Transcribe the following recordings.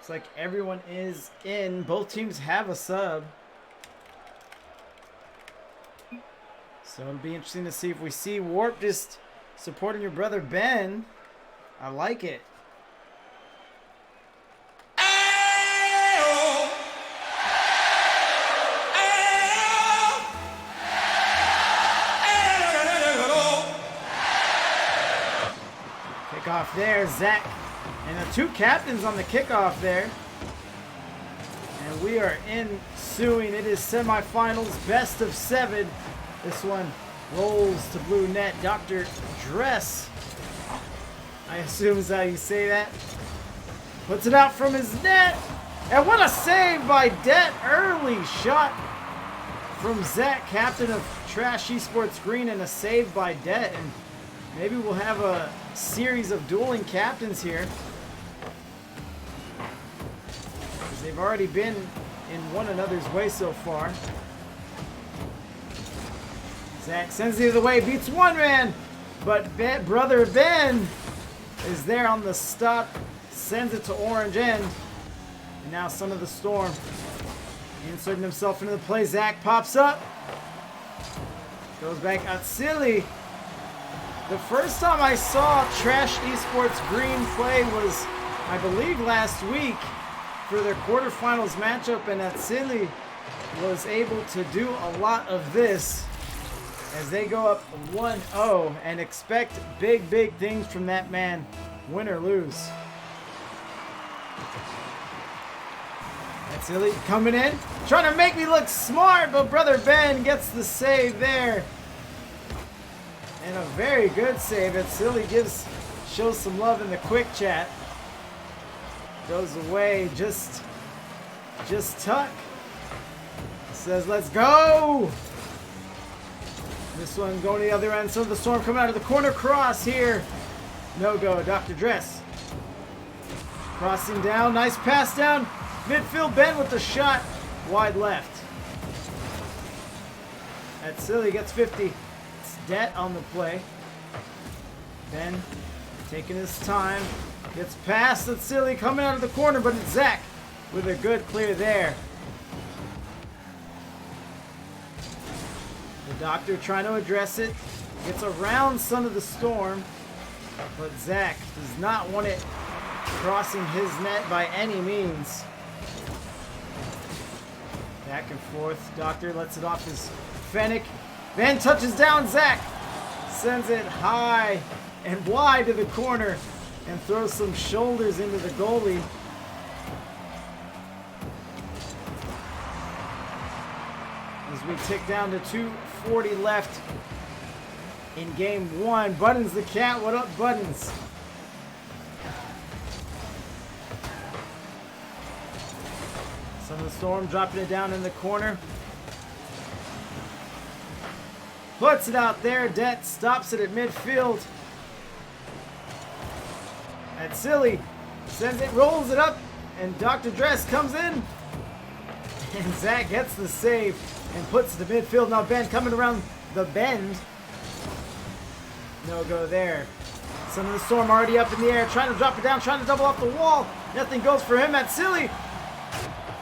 Looks like everyone is in. Both teams have a sub. So it'll be interesting to see if we see Warp just supporting your brother Ben. I like it. Kickoff there, Zach. And the two captains on the kickoff there. And we are ensuing. It is semifinals, best of 7. This one rolls to blue net. Dr. Dress, I assume is how you say that. Puts it out from his net. And what a save by Det. Early shot from Zach, captain of Trash Esports Green, and a save by Det. And maybe we'll have a series of dueling captains here. They've already been in one another's way so far. Zach sends it the other way, beats one man, but brother Ben is there on the stop, sends it to orange end. And now Son of the Storm inserting himself into the play. Zach pops up, goes back out silly. The first time I saw Trash Esports Green play was, I believe, last week for their quarterfinals matchup, and Atsili was able to do a lot of this as they go up 1-0 and expect big things from that man, win or lose. Atsili coming in, trying to make me look smart, but brother Ben gets the save there. And a very good save. Atsili shows some love in the quick chat. Goes away, just tuck. Says, let's go. This one going to the other end. So the Storm coming out of the corner cross here. No go, Dr. Dress. Crossing down, nice pass down. Midfield, Ben with the shot. Wide left. Atsili gets 50. It's Det on the play. Ben taking his time. Gets past Atsili, coming out of the corner, but it's Zach with a good clear there. The Doctor trying to address it. Gets around Son of the Storm, but Zach does not want it crossing his net by any means. Back and forth. Doctor lets it off his Fennec. Van touches down. Zach sends it high and wide to the corner and throws some shoulders into the goalie. As we tick down to 2:40 left in game 1. Buttons the cat. What up, Buttons? Son of the Storm dropping it down in the corner. Puts it out there. Det stops it at midfield. Atsili sends it, rolls it up, and Dr. Dress comes in. And Zach gets the save and puts it to midfield. Now Ben coming around the bend. No go there. Son of the Storm already up in the air, trying to drop it down, trying to double off the wall. Nothing goes for him. Atsili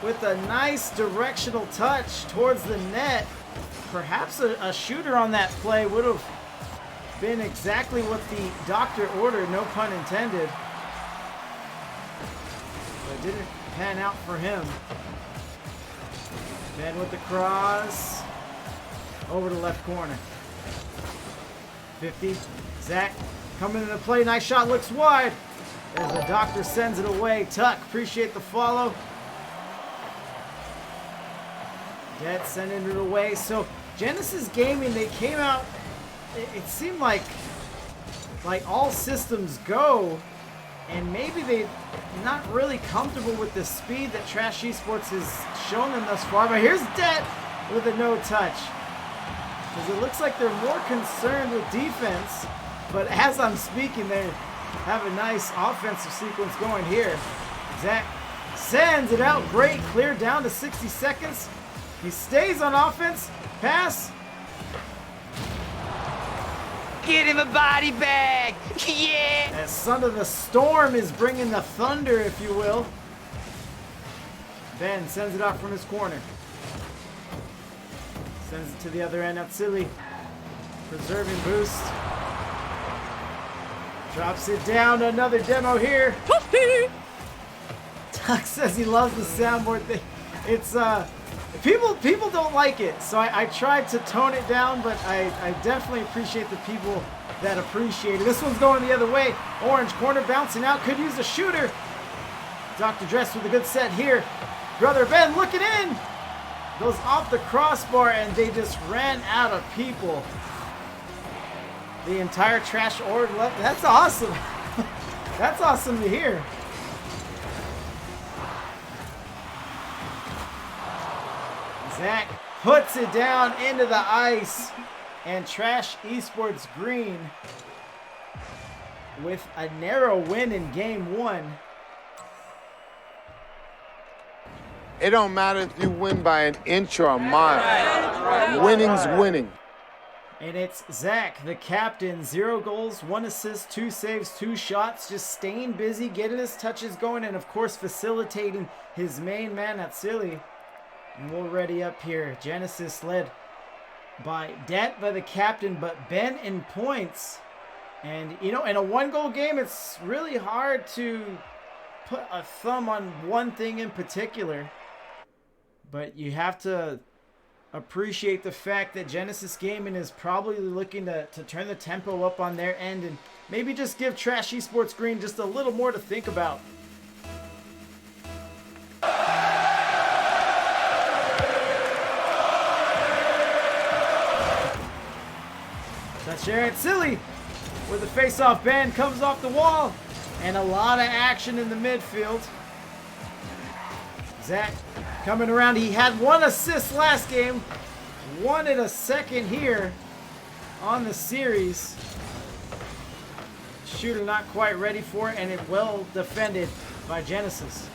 with a nice directional touch towards the net. Perhaps a shooter on that play would have been exactly what the Doctor ordered, no pun intended. But it didn't pan out for him. Ben with the cross. Over to left corner. 50. Zach coming into play. Nice shot, looks wide. As the Doctor sends it away. Tuck, appreciate the follow. Det sending it away. So Genesis Gaming, they came out, it seemed like all systems go, and maybe they're not really comfortable with the speed that Trash Esports has shown them thus far. But here's Det with a no touch. Because it looks like they're more concerned with defense, but as I'm speaking, they have a nice offensive sequence going here. Zach sends it out, great, clear down to 60 seconds. He stays on offense, pass. Get him a body bag, yeah! As Son of the Storm is bringing the thunder, if you will. Ben sends it off from his corner. Sends it to the other end. Atsili preserving boost. Drops it down. Another demo here. Tuck says he loves the soundboard thing. It's people don't like it, so I tried to tone it down, but I definitely appreciate the people that appreciate it. This one's going the other way. Orange corner bouncing out. Could use a shooter. Dr. Dress with a good set here. Brother Ben looking in. Goes off the crossbar, and they just ran out of people. The entire trash org left. That's awesome. That's awesome to hear. Zach puts it down into the ice, and Trash Esports Green with a narrow win in game 1. It don't matter if you win by an inch or a mile. Winning's winning. And it's Zach, the captain. 0 goals, 1 assist, 2 saves, 2 shots. Just staying busy, getting his touches going, and of course facilitating his main man, Atsili. And we're ready up here. Genesis led by Det, by the captain, but Ben in points. And, you know, in a 1-goal game, it's really hard to put a thumb on one thing in particular. But you have to appreciate the fact that Genesis Gaming is probably looking to turn the tempo up on their end and maybe just give Trash Esports Green just a little more to think about. That's Jared Silly with the face-off band comes off the wall, and a lot of action in the midfield. Zach coming around. He had 1 assist last game, 1 in a second here on the series. Shooter not quite ready for it, and it well defended by Genesis.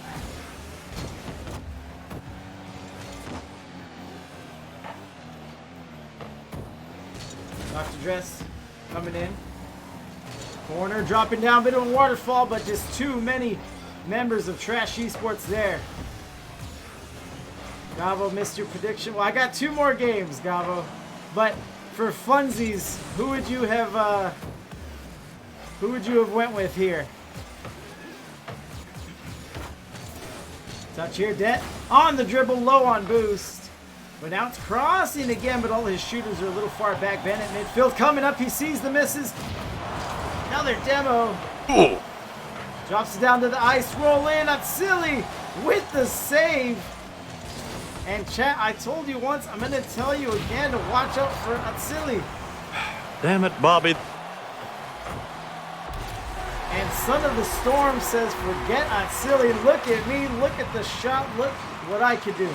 Dr. Dress coming in. Corner dropping down, bit of a waterfall, but just too many members of Trash Esports there. Gavo missed your prediction. Well, I got 2 more games, Gavo. But for funsies, who would you have went with here? Touch here, Det on the dribble, low on boost. But now it's crossing again, but all his shooters are a little far back. Bennett midfield coming up. He sees the misses. Another demo. Ooh. Drops it down to the ice. Roll in. Atsili with the save. And chat, I told you once, I'm going to tell you again to watch out for Atsili. Damn it, Bobby. And Son of the Storm says, forget Atsili. Look at me. Look at the shot. Look what I could do.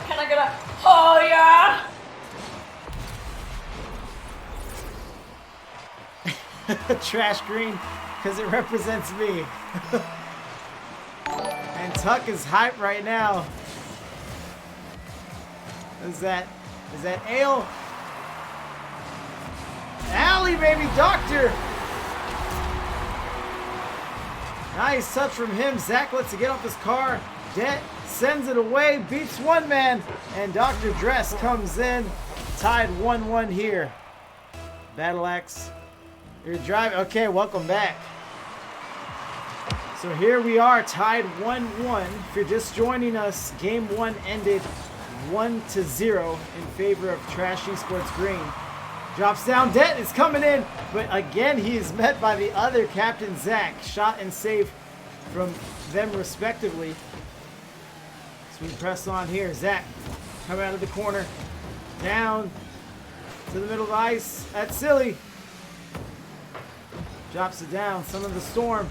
Can I get a, oh yeah? Trash Green, because it represents me. And Tuck is hype right now. Is that Ale? Alley, baby, Doctor. Nice touch from him. Zach lets it get off his car. Det sends it away, beats 1 man, and Dr. Dress comes in, tied 1-1 here. Battle Axe, you're driving. Okay, welcome back. So here we are, tied 1-1. If you're just joining us, game 1 ended 1-0 in favor of Trash Esports Green. Drops down, Det is coming in, but again he is met by the other captain, Zach. Shot and save from them respectively. So we press on here. Zach coming out of the corner, down to the middle of the ice. That's silly. Drops it down. Son of the Storm.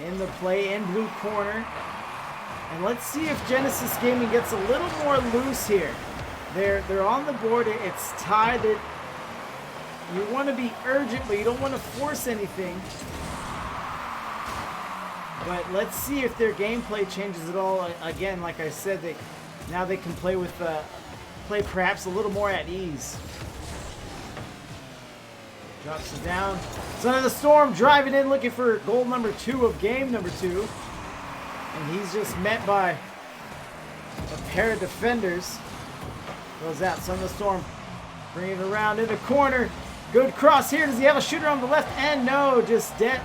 In the play in blue corner. And let's see if Genesis Gaming gets a little more loose here. They're on the board. It's tied. You want to be urgent, but you don't want to force anything. But let's see if their gameplay changes at all. Again, like I said, now they can play perhaps a little more at ease. Drops it down. Son of the Storm driving in looking for goal number 2 of game number 2. And he's just met by a pair of defenders. Goes out. Son of the Storm bringing it around in the corner. Good cross here. Does he have a shooter on the left? And no, just Det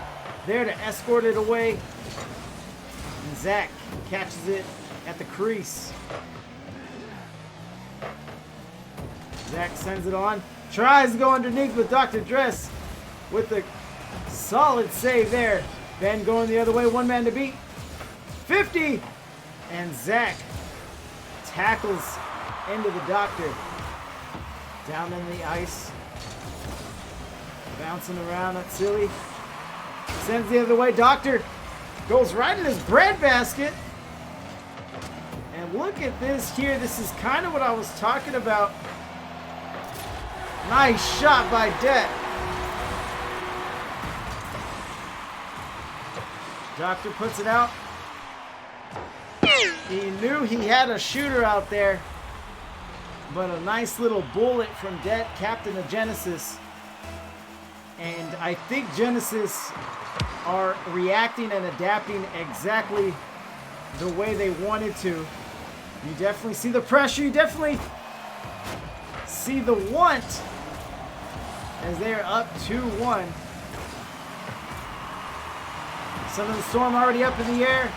there to escort it away. And Zach catches it at the crease. Zach sends it on. Tries to go underneath with Dr. Dress with the solid save there. Ben going the other way. One man to beat. 50. And Zach tackles into the Doctor. Down in the ice. Bouncing around. That's silly. Sends the other way. Doctor goes right in his breadbasket. And look at this here. This is kind of what I was talking about. Nice shot by Det. Doctor puts it out. He knew he had a shooter out there. But a nice little bullet from Det, captain of Genesis. And I think Genesis are reacting and adapting exactly the way they wanted to. You definitely see the pressure. You definitely see the want as they are up 2-1. Son of the Storm already up in the air.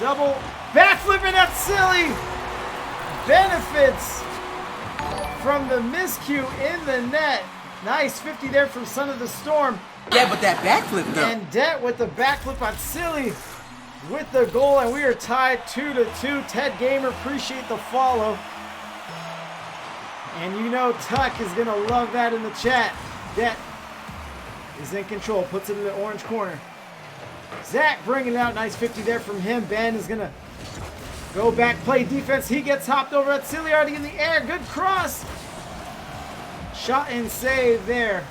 Double backflip, and that's silly. Benefits from the miscue in the net. Nice 50 there from Son of the Storm. Yeah, but that backflip though. And Det with the backflip on Silly with the goal, and we are tied 2-2. Ted Gamer, appreciate the follow. And you know Tuck is going to love that in the chat. Det is in control, puts it in the orange corner. Zach bringing it out, nice 50 there from him. Ben is going to go back, play defense. He gets hopped over at Silly already in the air. Good cross. Shot and save there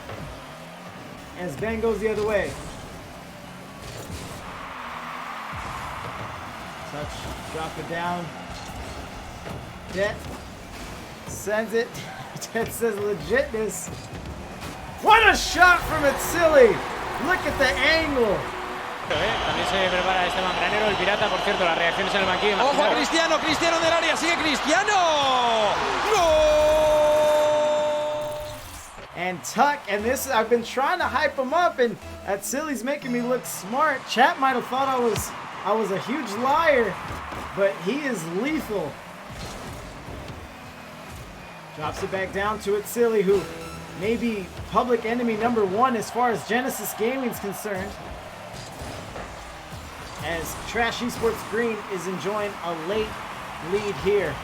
as Ben goes the other way. Touch, drop it down. Det sends it. Det says legitness. What a shot from it, Silly. Look at the angle. También se prepara este membranero, el pirata, por cierto, las reacciones en el banquillo. Ojo a Cristiano, Cristiano del área, sigue Cristiano. ¡Gol! And Tuck, and this, I've been trying to hype him up, and that Silly's making me look smart. Chat might have thought I was a huge liar, but he is lethal. Drops it back down to it, Silly, who may be public enemy number 1 as far as Genesis Gaming is concerned. As Trash Esports Green is enjoying a late lead here.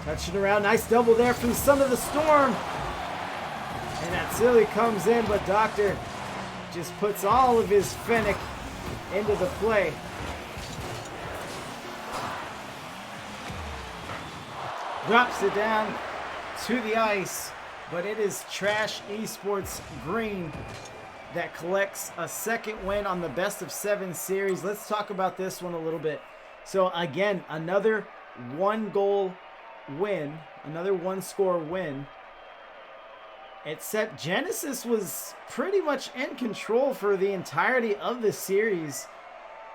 Touching around, nice double there from the Son of the Storm. And that Silly comes in, but Doctor just puts all of his Fennec into the play. Drops it down to the ice. But it is Trash Esports Green that collects a second win on the best of 7 series. Let's talk about this one a little bit. So again, another 1-goal win, another 1-score win. Except Genesis was pretty much in control for the entirety of the series.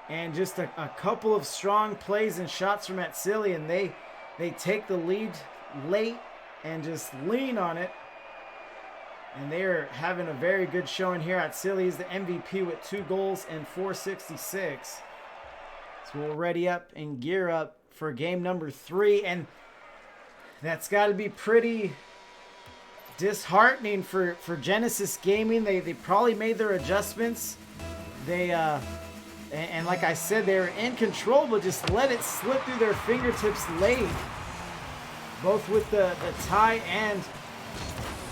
And just a couple of strong plays and shots from Atsili, and they take the lead late and just lean on it. And they're having a very good showing here. Atsili is the MVP with 2 goals and 466. So we'll ready up and gear up for game number 3. And that's got to be pretty disheartening for Genesis Gaming. They probably made their adjustments. And like I said, they were in control, but just let it slip through their fingertips late. Both with the tie and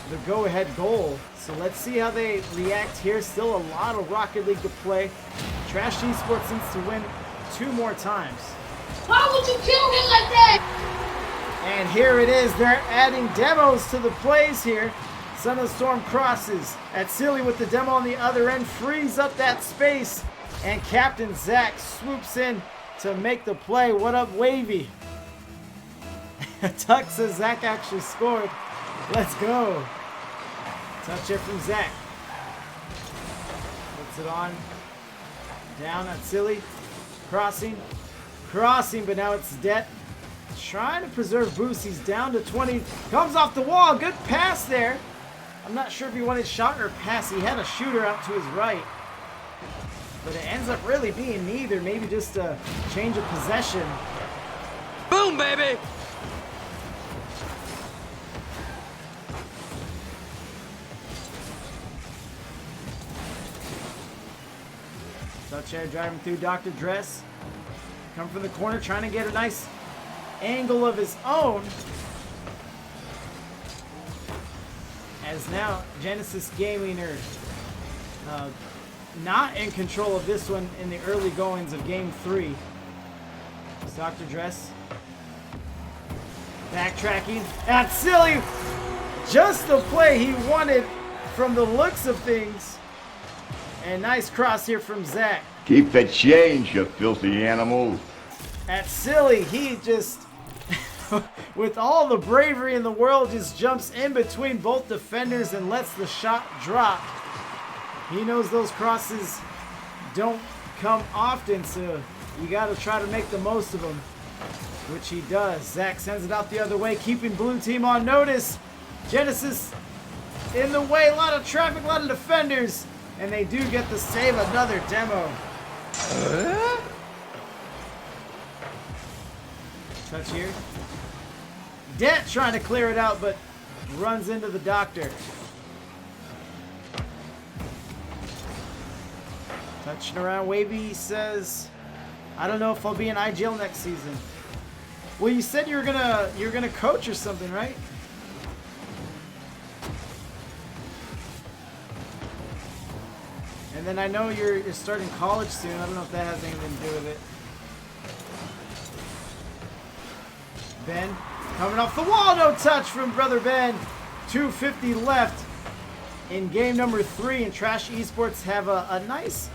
the go-ahead goal. So let's see how they react here. Still a lot of Rocket League to play. Trash Esports needs to win 2 more times. Why would you kill him like that? And here it is. They're adding demos to the plays here. Son of the Storm crosses. Atsili with the demo on the other end. Frees up that space. And Captain Zach swoops in to make the play. What up, Wavy? Tuck says Zach actually scored. Let's go. Touch it from Zach. Puts it on. Down at Silly. Crossing, but now it's Det. Trying to preserve boost. He's down to 20. Comes off the wall. Good pass there. I'm not sure if he wanted shot or pass. He had a shooter out to his right. But it ends up really being neither. Maybe just a change of possession. Boom, baby! Touch air driving through Dr. Dress. Come from the corner, trying to get a nice angle of his own. As now Genesis Gaming are not in control of this one in the early goings of Game 3. It's Dr. Dress. Backtracking. That's silly. Just the play he wanted from the looks of things. And nice cross here from Zach. Keep the change, you filthy animal. At Silly, he just, with all the bravery in the world, just jumps in between both defenders and lets the shot drop. He knows those crosses don't come often, so you got to try to make the most of them, which he does. Zach sends it out the other way, keeping blue team on notice. Genesis in the way, a lot of traffic, a lot of defenders. And they do get to save another demo. Touch here. Det trying to clear it out, but runs into the doctor. Touching around. Wavy says, I don't know if I'll be in IGL next season. Well, you said you're gonna coach or something, right? And then I know you're starting college soon. I don't know if that has anything to do with it. Ben coming off the wall. No touch from Brother Ben. 2:50 left in game number 3. And Trash Esports have a nice,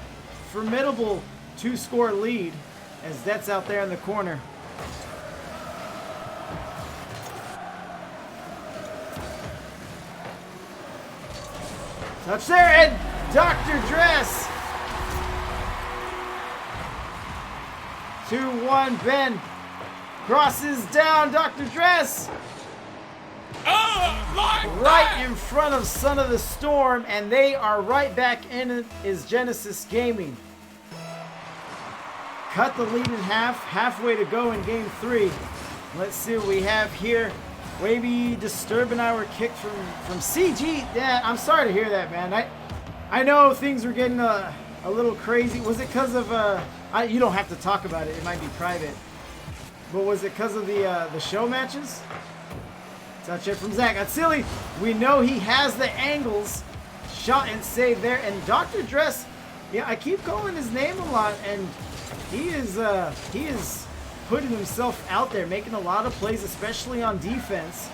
formidable 2-score lead as Det's out there in the corner. Touch there, and Dr. Dress. 2-1, Ben crosses down Dr. Dress. Right in front of Son of the Storm, and they are right back in it is Genesis Gaming. Cut the lead in half, halfway to go in game 3. Let's see what we have here. Wavy, Disturb, and I were kicked from CG. Yeah, I'm sorry to hear that, man. I know things were getting a little crazy. Was it because of you don't have to talk about it. It might be private. But was it because of the show matches? Touch it from Zach. That's silly. We know he has the angles. Shot and save there. And Dr. Dress, yeah, I keep calling his name a lot, and he is putting himself out there, making a lot of plays, especially on defense.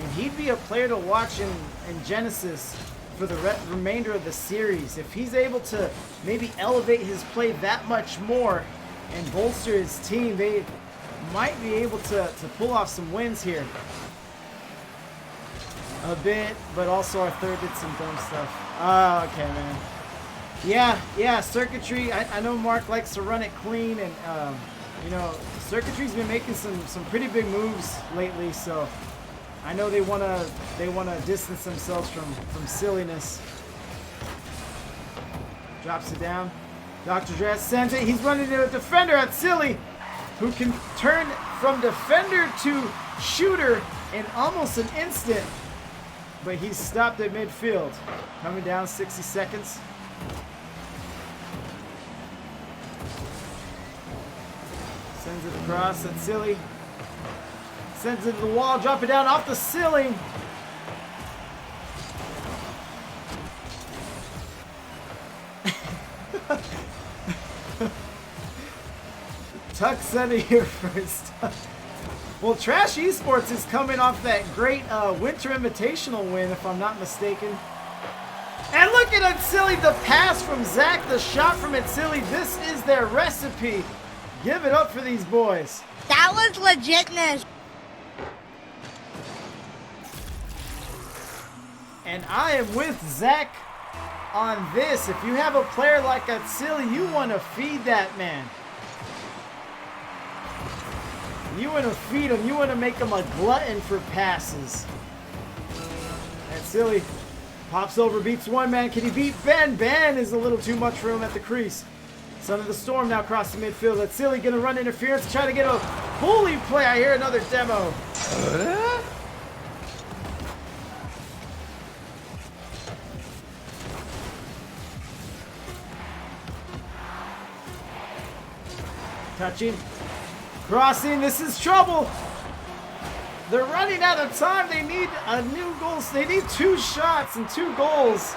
And he'd be a player to watch in Genesis for the remainder of the series. If he's able to maybe elevate his play that much more and bolster his team, they might be able to pull off some wins here. A bit, but also our third did some dumb stuff. Oh, okay, man. Yeah, circuitry. I know Mark likes to run it clean, and you know, circuitry's been making some pretty big moves lately, so I know they wanna distance themselves from silliness. Drops it down. Dr. Dress sends it. He's running into a defender at Silly, who can turn from defender to shooter in almost an instant. But he's stopped at midfield. Coming down 60 seconds. Sends it across at Silly. Sends it to the wall. Drop it down off the ceiling. Tuck sent it here first. Well, Trash Esports is coming off that great Winter Invitational win, if I'm not mistaken. And look at Silly, the pass from Zach, the shot from Silly. This is their recipe. Give it up for these boys. That was legitness. And I am with Zach on this. If you have a player like Atsili, you want to feed that man. You want to feed him. You want to make him a glutton for passes. Atsili pops over, beats one man. Can he beat Ben? Ben is a little too much for him at the crease. Son of the Storm now crossing midfield. Atsili going to run interference, try to get a bully play. I hear another demo. Touching. Crossing. This is trouble. They're running out of time. They need a new goal. They need 2 shots and 2 goals.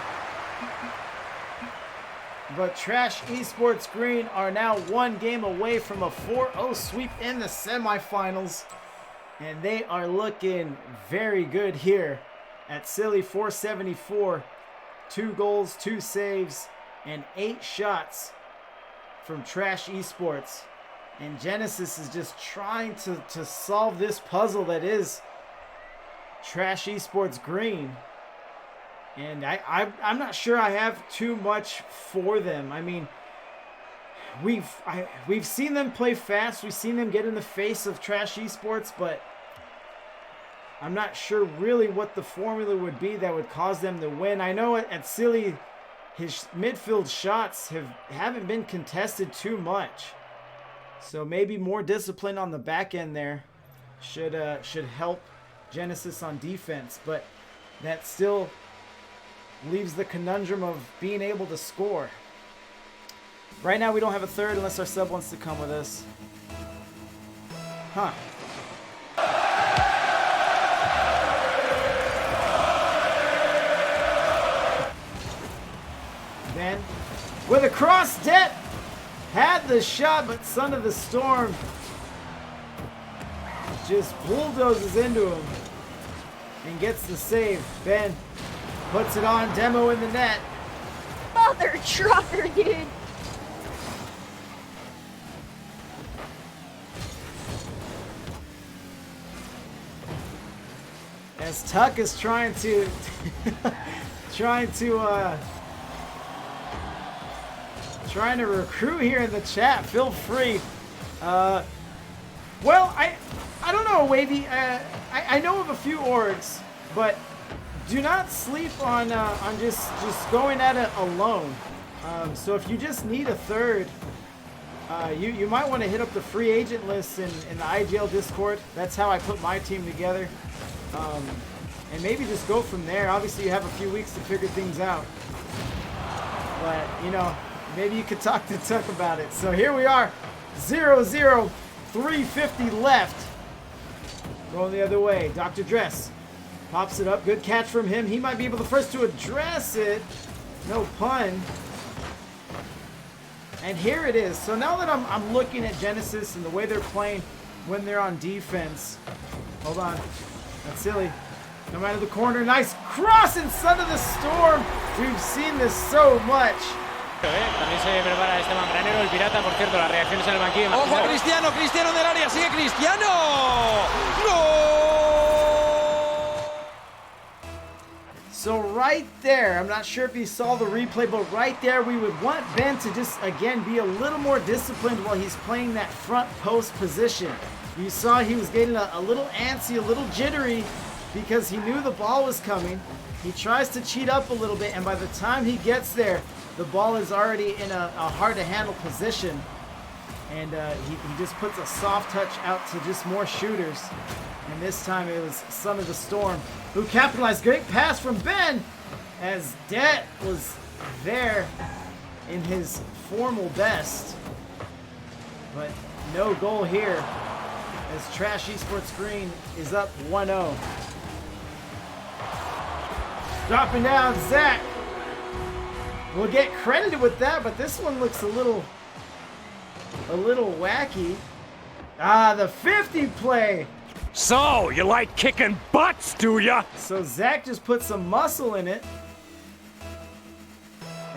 But Trash Esports Green are now 1 game away from a 4-0 sweep in the semifinals. And they are looking very good here. Atsili 474. 2 goals, 2 saves, and 8 shots from Trash Esports. And Genesis is just trying to solve this puzzle that is Trash Esports Green. And I'm not sure I have too much for them. I mean, we've seen them play fast. We've seen them get in the face of Trash Esports, but I'm not sure really what the formula would be that would cause them to win. I know at Atsili, his midfield shots haven't been contested too much. So maybe more discipline on the back end there should help Genesis on defense. But that still leaves the conundrum of being able to score. Right now we don't have a third unless our sub wants to come with us. Huh. Then with a cross, Det had the shot, but Son of the Storm just bulldozes into him and gets the save. Ben puts it on, Demo in the net. Mother trucker, dude. As Tuck is trying to recruit here in the chat. Feel free. Well, I don't know, Wavy. I know of a few orgs, but do not sleep on just going at it alone. So if you just need a third, you might want to hit up the free agent list in the IGL Discord. That's how I put my team together. And maybe just go from there. Obviously, you have a few weeks to figure things out. But, you know, maybe you could talk to Tuck about it. So here we are, 0-0, 3:50 left. Going the other way. Dr. Dress pops it up. Good catch from him. He might be able to first to address it. No pun. And here it is. So now that I'm looking at Genesis and the way they're playing when they're on defense. Hold on. That's silly. Come out of the corner. Nice cross in Son of the Storm. We've seen this so much. También se prepara este membranero, el pirata, por cierto, las reacciones en el banquillo. Ojo a Cristiano, Cristiano del área, sigue Cristiano. ¡Gol! So right there, I'm not sure if you saw the replay, but right there we would want Ben to just, again, be a little more disciplined while he's playing that front post position. You saw he was getting a little antsy, a little jittery because he knew the ball was coming. He tries to cheat up a little bit, and by the time he gets there, the ball is already in a hard-to-handle position. And he just puts a soft touch out to just more shooters. And this time it was Son of the Storm who capitalized. Great pass from Ben as Det was there in his formal best. But no goal here as Trash Esports Green is up 1-0. Dropping down, Zach. We'll get credited with that, but this one looks a little wacky. Ah, the 50 play. So, you like kicking butts, do ya? So Zach just put some muscle in it.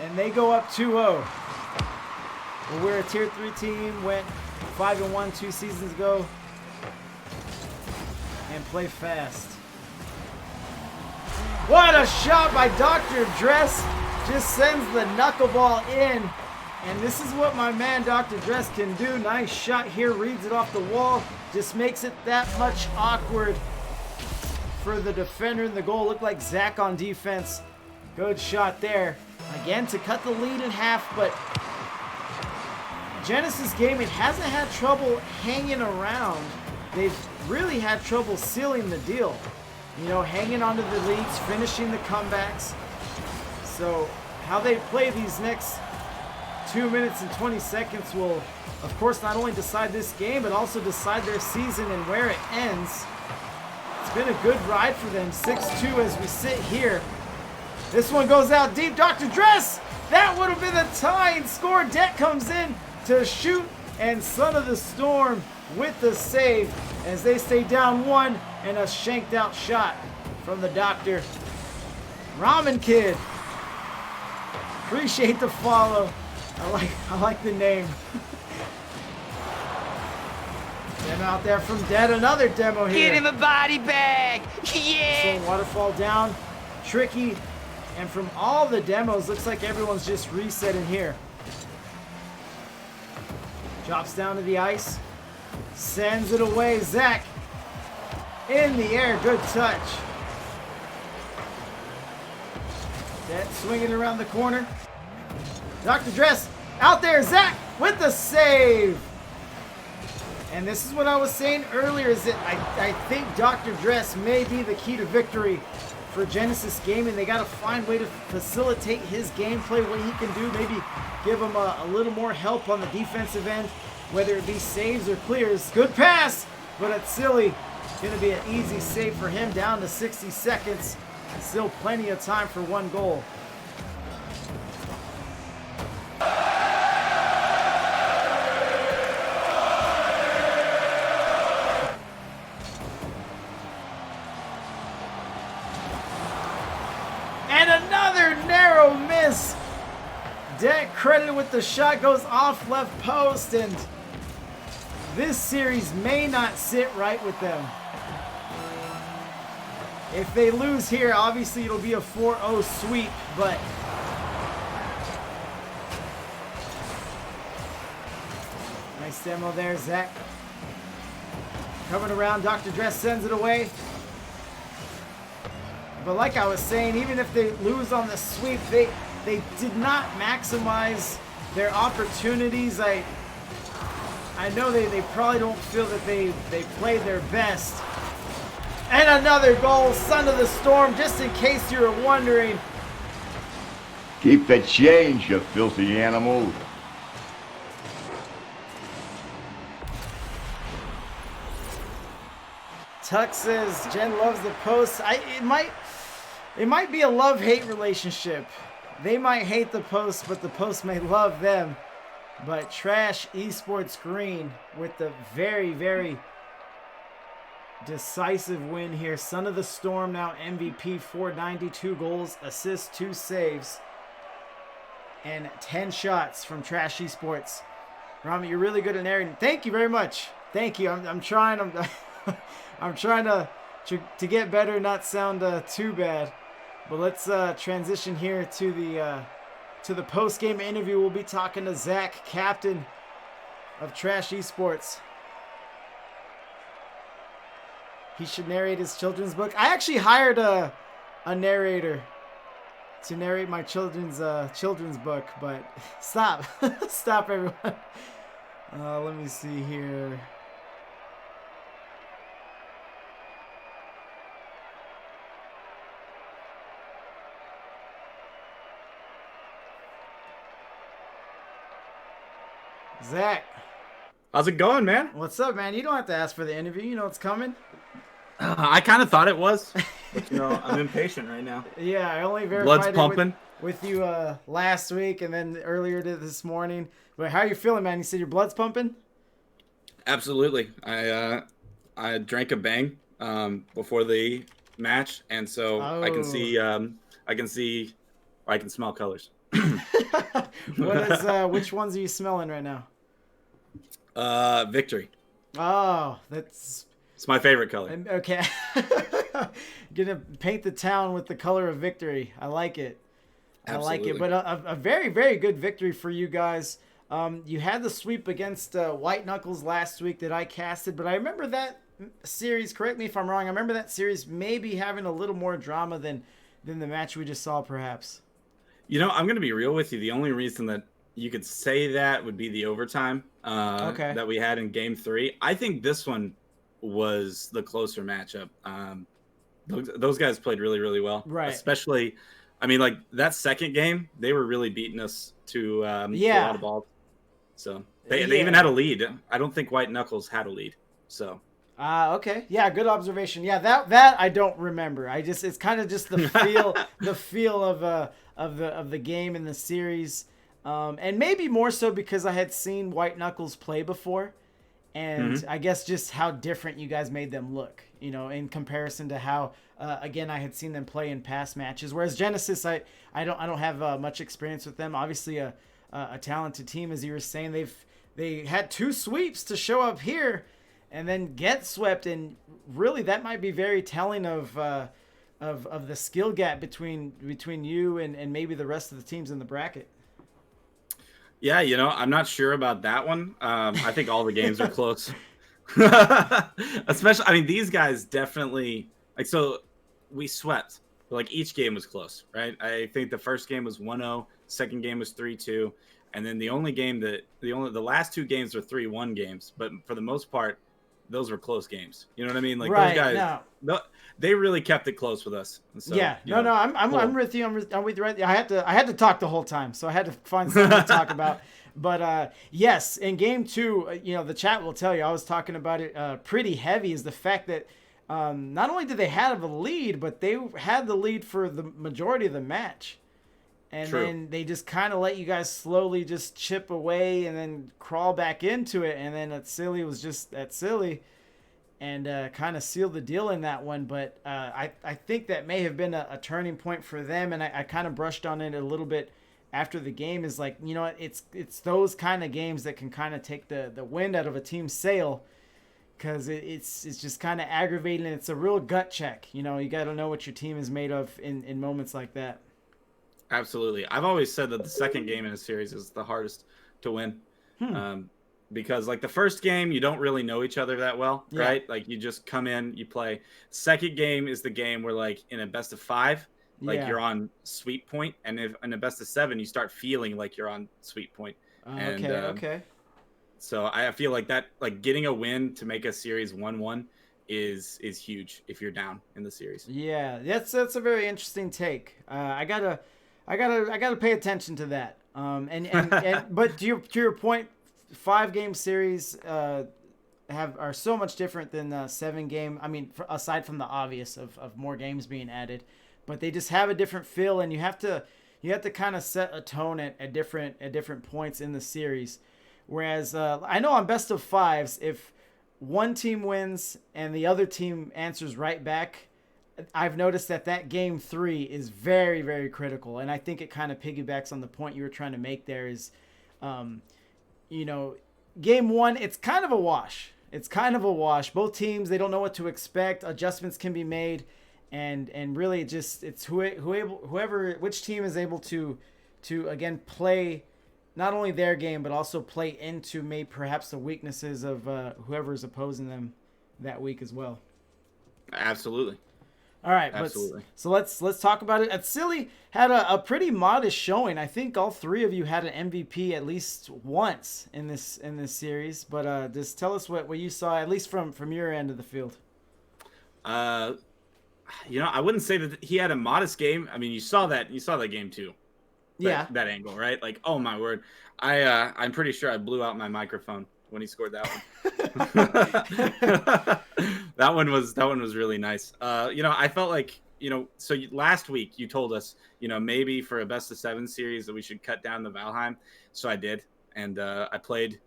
And they go up 2-0. Well, we're a tier 3 team, went 5-1 2 seasons ago. And play fast. What a shot by Dr. Dress. Just sends the knuckleball in. And this is what my man Dr. Dress can do. Nice shot here. Reads it off the wall. Just makes it that much awkward for the defender in the goal. Looked like Zach on defense. Good shot there. Again to cut the lead in half, but Genesis Gaming hasn't had trouble hanging around. They've really had trouble sealing the deal. You know, hanging onto the leads, finishing the comebacks. So how they play these next 2 minutes and 20 seconds will, of course, not only decide this game, but also decide their season and where it ends. It's been a good ride for them. 6-2 as we sit here. This one goes out deep. Dr. Dress! That would have been the tying score. Det comes in to shoot, and Son of the Storm with the save as they stay down 1, and a shanked out shot from the Doctor. Ramen Kid. Appreciate the follow. I like the name. Demo out there from Det. Another demo here. Get him a body bag. Yeah. So waterfall down. Tricky. And from all the demos, looks like everyone's just resetting here. Drops down to the ice. Sends it away. Zach in the air. Good touch. Det swinging around the corner. Dr. Dress out there. Zach with the save. And this is what I was saying earlier, is that I think Dr. Dress may be the key to victory for Genesis Gaming. They got to find a way to facilitate his gameplay, what he can do. Maybe give him a little more help on the defensive end, whether it be saves or clears. Good pass, but it's silly. Going to be an easy save for him. Down to 60 seconds. Still plenty of time for one goal. And another narrow miss. Det credited with the shot, goes off left post, and this series may not sit right with them. If they lose here, obviously it'll be a 4-0 sweep, but nice demo there, Zach. Coming around, Dr. Dress sends it away. But like I was saying, even if they lose on the sweep, they did not maximize their opportunities. I know they probably don't feel that they played their best. And another goal, Son of the Storm, just in case you were wondering. Keep the change, you filthy animal. Tuck says Jen loves the post. It might be a love-hate relationship. They might hate the post, but the post may love them. But Trash Esports Green with the very, very decisive win here. Son of the Storm now MVP, 492 goals, assists, 2 saves, and 10 shots from Trash Esports. Rami, you're really good at narrating. Thank you very much. Thank you. I'm trying. I'm trying to get better, not sound too bad. But let's transition here to the post-game interview. We'll be talking to Zach, captain of Trash Esports. He should narrate his children's book. I actually hired a narrator to narrate my children's book, but stop. Stop, everyone. Let me see here. Zach. How's it going, man? What's up, man? You don't have to ask for the interview. You know it's coming. I kind of thought it was, but I'm impatient right now. Yeah, I only verified Blood's pumping. With you last week and then earlier this morning. But how are you feeling, man? You said your blood's pumping? Absolutely. I drank a bang before the match, and so I can smell colors. Which ones are you smelling right now? Victory. Oh, that's It's my favorite color. Okay. Gonna paint the town with the color of victory. I like it. Absolutely. I like it. But a very, very good victory for you guys. You had the sweep against White Knuckles last week that I casted, but I remember that series, correct me if I'm wrong, I remember that series maybe having a little more drama than the match we just saw, perhaps. I'm going to be real with you. The only reason that you could say that would be the overtime that we had in Game 3. I think this one was the closer matchup. Those guys played really, really well. Right. Especially, like that second game, they were really beating us to a lot of balls. So they even had a lead. I don't think White Knuckles had a lead. So. Okay. Yeah, good observation. Yeah, that I don't remember. It's kind of just the feel of the game in the series. And maybe more so because I had seen White Knuckles play before, and I guess just how different you guys made them look, in comparison to how again I had seen them play in past matches. Whereas Genesis, I don't have much experience with them. Obviously a talented team, as you were saying. They had 2 sweeps to show up here and then get swept, and really that might be very telling of the skill gap between you and maybe the rest of the teams in the bracket. Yeah, I'm not sure about that one. I think all the games are close. Especially, these guys definitely, so we swept. But each game was close, right? I think the first game was 1-0, second game was 3-2, and then the last 2 games were 3-1 games, but for the most part, those were close games. You know what I mean? Right, those guys, they really kept it close with us. So, yeah, I'm with you. I'm with you. Right. I had to talk the whole time, so I had to find something to talk about. But yes, in Game 2, the chat will tell you I was talking about it pretty heavy. Is the fact that not only did they have a lead, but they had the lead for the majority of the match. And then they just kind of let you guys slowly just chip away and then crawl back into it. And then Silly was just at Silly and kind of sealed the deal in that one. But I think that may have been a turning point for them. And I kind of brushed on it a little bit after the game. Is like, it's those kind of games that can kind of take the wind out of a team's sail. Because it's just kind of aggravating. And it's a real gut check. You got to know what your team is made of in moments like that. Absolutely. I've always said that the second game in a series is the hardest to win. Because the first game, you don't really know each other that well, right? You just come in, you play. Second game is the game where in a best of 5, you're on sweep point. And if in a best of 7, you start feeling like you're on sweep point. Okay. So I feel like that, getting a win to make a series 1-1 is huge if you're down in the series. Yeah, that's a very interesting take. I gotta pay attention to that. But to your point, 5-game series are so much different than 7-game. Aside from the obvious of more games being added, but they just have a different feel, and you have to kind of set a tone at different points in the series. Whereas I know on best of 5s, if one team wins and the other team answers right back, I've noticed that Game 3 is very, very critical. And I think it kind of piggybacks on the point you were trying to make there is, Game 1, it's kind of a wash. Both teams, they don't know what to expect. Adjustments can be made. And really just it's which team is able to again play not only their game, but also play into perhaps the weaknesses of whoever is opposing them that week as well. Absolutely. All right, absolutely. So let's talk about it. Silly had a pretty modest showing. I think all 3 of you had an MVP at least once in this series. But just tell us what you saw, at least from your end of the field. I wouldn't say that he had a modest game. You saw that game too. That angle, right? Oh my word. I'm pretty sure I blew out my microphone when he scored that one. that one was really nice. I felt like, so last week you told us, maybe for a best of 7 series that we should cut down the Valheim. So I did. And I played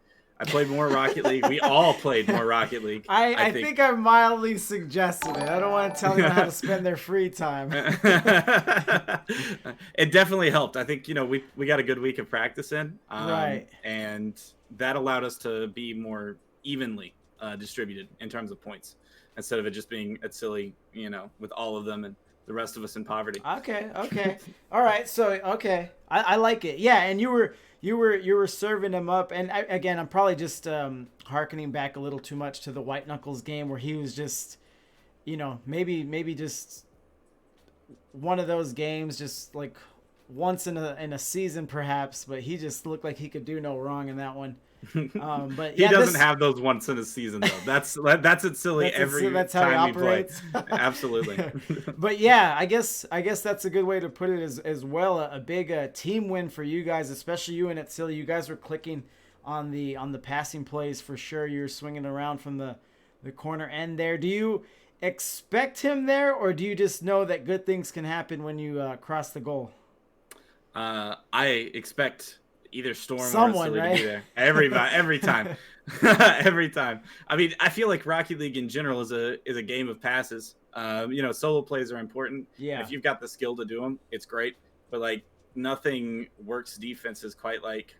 more Rocket League. We all played more Rocket League. I think I mildly suggested it. I don't want to tell them how to spend their free time. It definitely helped. I think, we got a good week of practice in. Right. And that allowed us to be more evenly distributed in terms of points. instead of it just being at silly, with all of them and the rest of us in poverty. Okay. All right. So I like it. Yeah, and you were serving him up, and again, I'm probably just harkening back a little too much to the White Knuckles game where he was just, maybe just one of those games, just like once in a season perhaps, but he just looked like he could do no wrong in that one. But he doesn't have those once in a season though. That's it silly that's how he operates. Play. Absolutely. But yeah, I guess that's a good way to put it as well. A big team win for you guys, especially you and Silly. You guys were clicking on the passing plays for sure. You're swinging around from the corner end there. Do you expect him there, or do you just know that good things can happen when you cross the goal? I expect either Storm someone, or Silly right? to be there every time. Every time. I mean, I feel like Rocket League in general is a game of passes. Solo plays are important. Yeah. If you've got the skill to do them, it's great. But like nothing works defenses quite like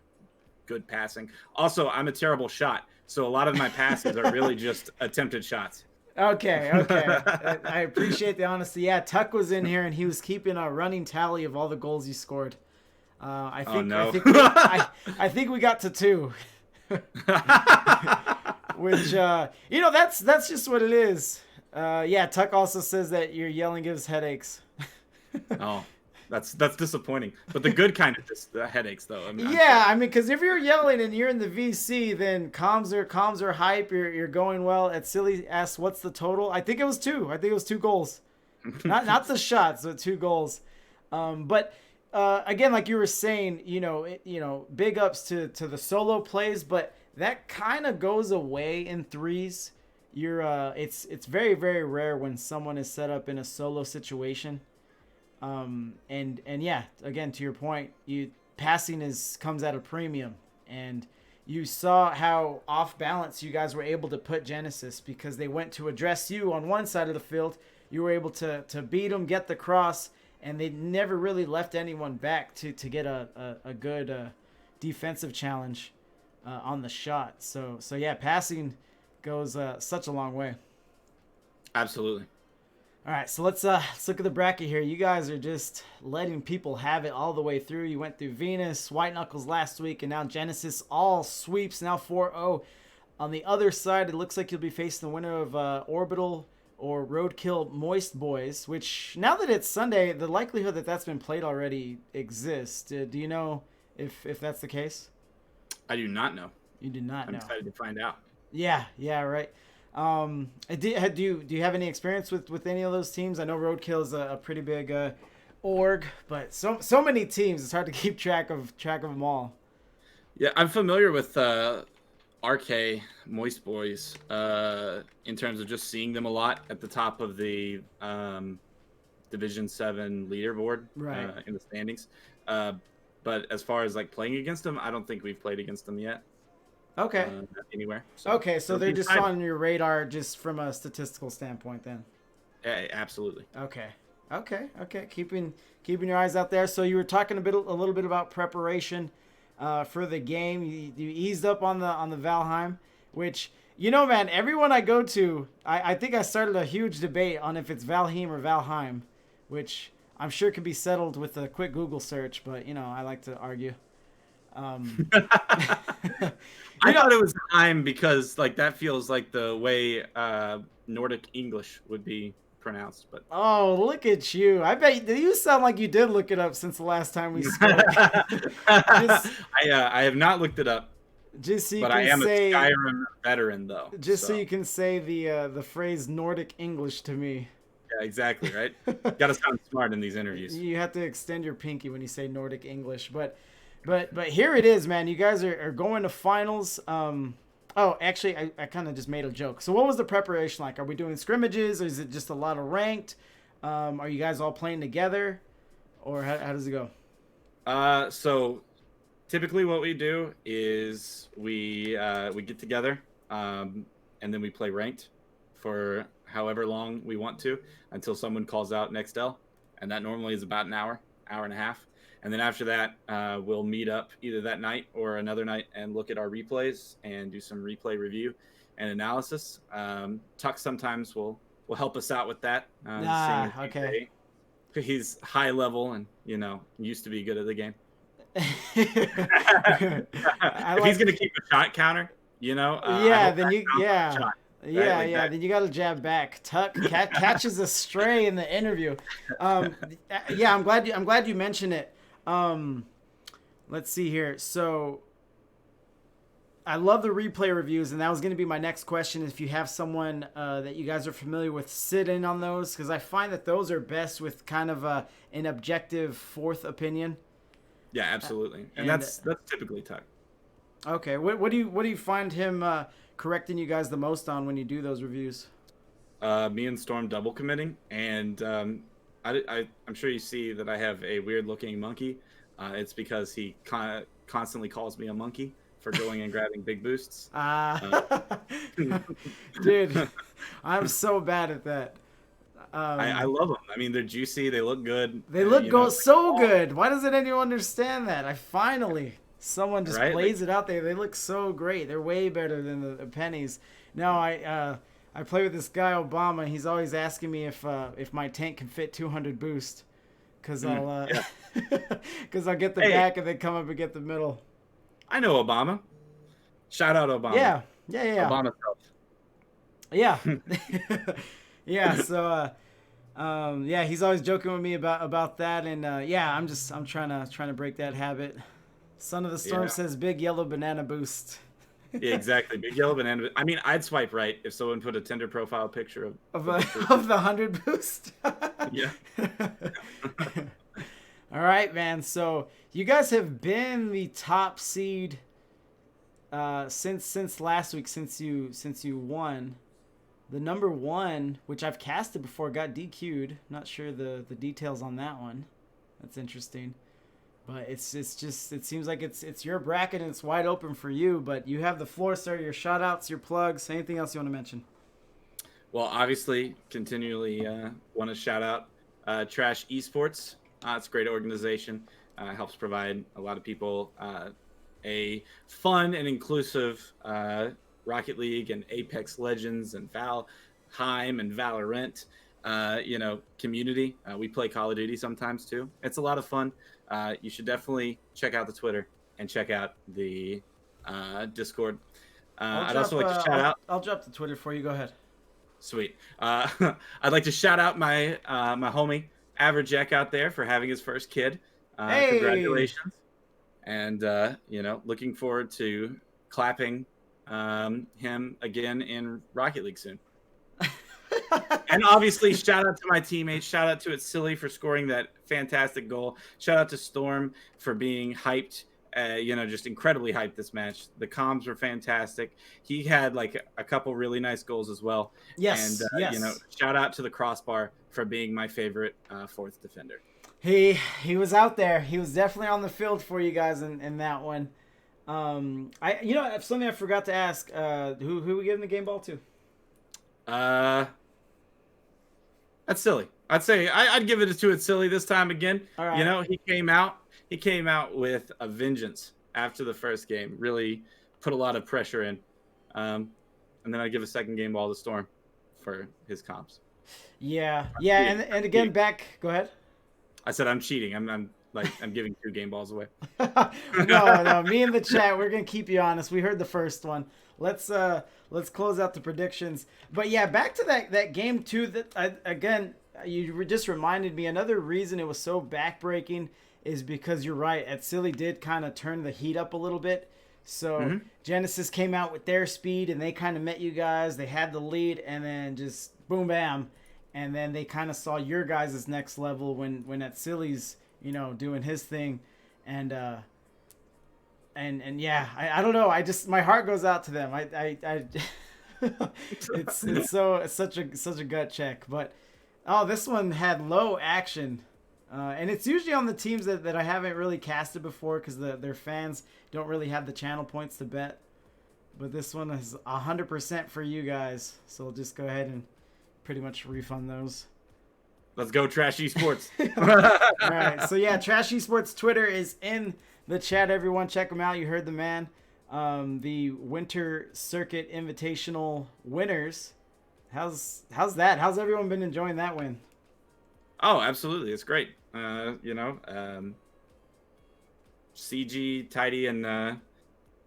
good passing. Also, I'm a terrible shot, so a lot of my passes are really just attempted shots. Okay. I appreciate the honesty. Yeah, Tuck was in here and he was keeping a running tally of all the goals he scored. I think we got to 2. Which that's just what it is. Yeah, Tuck also says that your yelling gives headaches. Oh, that's disappointing. But the good kind of just headaches though. I mean, because if you're yelling and you're in the VC, then comms are hype. You're going well. At Silly asks, what's the total? I think it was 2. I think it was 2 goals. not the shots, but 2 goals. But again, like you were saying, big ups to the solo plays, but that kind of goes away in threes. It's very, very rare when someone is set up in a solo situation. And yeah, again, to your point, passing comes at a premium, and you saw how off balance you guys were able to put Genesis because they went to address you on one side of the field. You were able to beat them, get the cross, and they never really left anyone back to get a good defensive challenge on the shot. So yeah, passing goes such a long way. Absolutely. All right, so let's look at the bracket here. You guys are just letting people have it all the way through. You went through Venus, White Knuckles last week, and now Genesis, all sweeps, now 4-0. On the other side, it looks like you'll be facing the winner of Orbital or Roadkill Moist Boys, which now that it's Sunday, the likelihood that that's been played already exists. Do you know if that's the case? I do not know. You do not know. I'm excited to find out. Yeah, right. Do you have any experience with any of those teams? I know Roadkill is a pretty big org, but so many teams, it's hard to keep track of them all. Yeah, I'm familiar with RK Moist Boys in terms of just seeing them a lot at the top of the Division 7 leaderboard, right, in the standings. But as far as like playing against them, I don't think we've played against them yet. Okay. Anywhere. So they're just on your radar just from a statistical standpoint then. Yeah, absolutely. Okay. Keeping your eyes out there. So you were talking a little bit about preparation for the game. You eased up on the Valheim, which man, everyone I go to, I think I started a huge debate on if it's Valheim or Valheim, which I'm sure could be settled with a quick Google search, but I like to argue. I thought it was Heim because like that feels like the way Nordic English would be pronounced. But oh, look at you! I bet you sound like you did look it up since the last time we spoke. I have not looked it up. Just so you but can I am say, a Skyrim veteran though. Just so you can say the phrase Nordic English to me. Yeah, exactly right. Got to sound smart in these interviews. You have to extend your pinky when you say Nordic English, but here it is, man. You guys are going to finals. Oh, actually, I kind of just made a joke. So what was the preparation like? Are we doing scrimmages, or is it just a lot of ranked? Are you guys all playing together, or how does it go? So typically what we do is we get together, and then we play ranked for however long we want to until someone calls out next L, and that normally is about an hour and a half. And then after that, we'll meet up either that night or another night and look at our replays and do some replay review. and analysis. Tuck sometimes will help us out with that. Okay. He's high level and used to be good at the game. If he's gonna keep a shot counter, then you then you got to jab back. Tuck catches a stray in the interview. I'm glad you mentioned it. Let's see here. So I love the replay reviews, and that was going to be my next question. If you have someone that you guys are familiar with, sit in on those, because I find that those are best with kind of an objective fourth opinion. Yeah, absolutely, and that's typically Tuck. Okay, what do you find him correcting you guys the most on when you do those reviews? Me and Storm double committing, and I'm sure you see that I have a weird looking monkey. It's because he constantly calls me a monkey for going and grabbing big boosts. Dude, I'm so bad at that. I love them. I mean, they're juicy. They look good. They look so good. Why doesn't anyone understand that? Someone just plays it out there. They look so great. They're way better than the pennies. No, I play with this guy Obama. He's always asking me if my tank can fit 200 boost, because I'll get the back and then come up and get the middle. I know Obama. Shout out Obama. Yeah. Obama self. Yeah. Yeah. So, he's always joking with me about that, and I'm trying to break that habit. Son of the Storm says big yellow banana boost. Yeah, exactly. Big yellow banana. I mean, I'd swipe right if someone put a Tinder profile picture of the 100 boost. Yeah. All right, man. So you guys have been the top seed since last week, since you won. The number one, which I've casted before, got DQ'd. Not sure the details on that one. That's interesting. But it seems like it's your bracket and it's wide open for you. But you have the floor, sir. Your shout outs, your plugs, anything else you want to mention? Well, obviously, continually want to shout out Trash Esports. It's a great organization. Helps provide a lot of people a fun and inclusive Rocket League and Apex Legends and Valheim and Valorant community. We play Call of Duty sometimes too. It's a lot of fun. You should definitely check out the Twitter and check out the Discord. I'd also like to shout out. I'll drop the Twitter for you. Go ahead. Sweet. I'd like to shout out my my homie Averjack out there for having his first kid. Hey! Congratulations. And looking forward to clapping him again in Rocket League soon. And obviously, shout out to my teammates. Shout out to It's Silly for scoring that fantastic goal. Shout out to Storm for being hyped. Just incredibly hyped this match. The comms were fantastic. He had like a couple really nice goals as well. Yes. And yes. Shout out to the Crossbar for being my favorite fourth defender. He was out there. He was definitely on the field for you guys in that one. Something I forgot to ask. Who we giving the game ball to? That's Silly. I'd say I'd give it to It's Silly this time again. All right. He came out with a vengeance after the first game. Really put a lot of pressure in. And then I'd give a second game ball to Storm for his comps. Yeah. And again, go ahead. I said I'm cheating. I'm giving 2 game balls away. No. Me and the chat, we're gonna keep you honest. We heard the first one. Let's close out the predictions. But yeah, back to that game 2. You just reminded me. Another reason it was so backbreaking is because you're right. At Silly did kind of turn the heat up a little bit. So Genesis came out with their speed and they kind of met you guys. They had the lead and then just boom bam, and then they kind of saw your guys' next level when at Silly's doing his thing, and yeah, I don't know. My heart goes out to them. It's such a gut check. But this one had low action, and it's usually on the teams that I haven't really casted before because their fans don't really have the channel points to bet. But this one is 100% for you guys, so we'll just go ahead and pretty much refund those. Let's go, Trash Esports. All right. So, yeah, Trash Esports Twitter is in the chat, everyone. Check them out. You heard the man. the Winter Circuit Invitational winners. How's that? How's everyone been enjoying that win? Oh, absolutely. It's great. CG, Tidy, and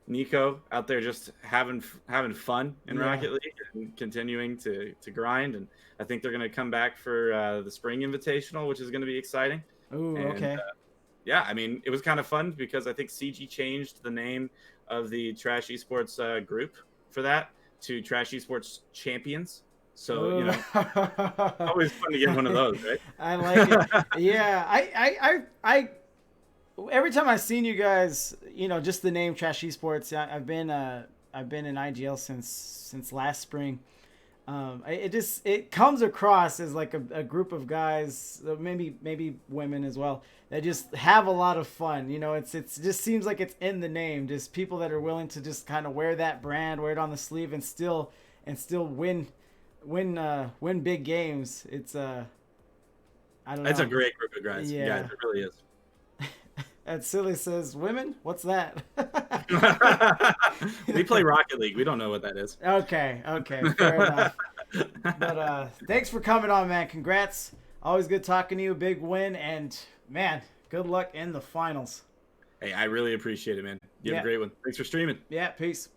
Nico out there just having fun in Rocket League and continuing to grind. And I think they're going to come back for the Spring Invitational, which is going to be exciting. Ooh, okay. Yeah, I mean, it was kind of fun because I think CG changed the name of the Trash Esports group for that to Trash Esports Champions. So, always fun to get one of those, right? I like it. Yeah, I every time I've seen you guys, just the name Trash Esports, I've been in IGL since last spring. It comes across as like a group of guys, maybe women as well, that just have a lot of fun. It just seems like it's in the name, just people that are willing to just kind of wear that brand, wear it on the sleeve, and still win big games. It's I don't know. It's a great group of guys. Yeah, it really is. And Silly says, "Women? What's that?" We play Rocket League. We don't know what that is. Okay, fair enough. But thanks for coming on, man. Congrats. Always good talking to you. Big win, and man, good luck in the finals. Hey, I really appreciate it, man. You have a great one. Thanks for streaming. Yeah, peace.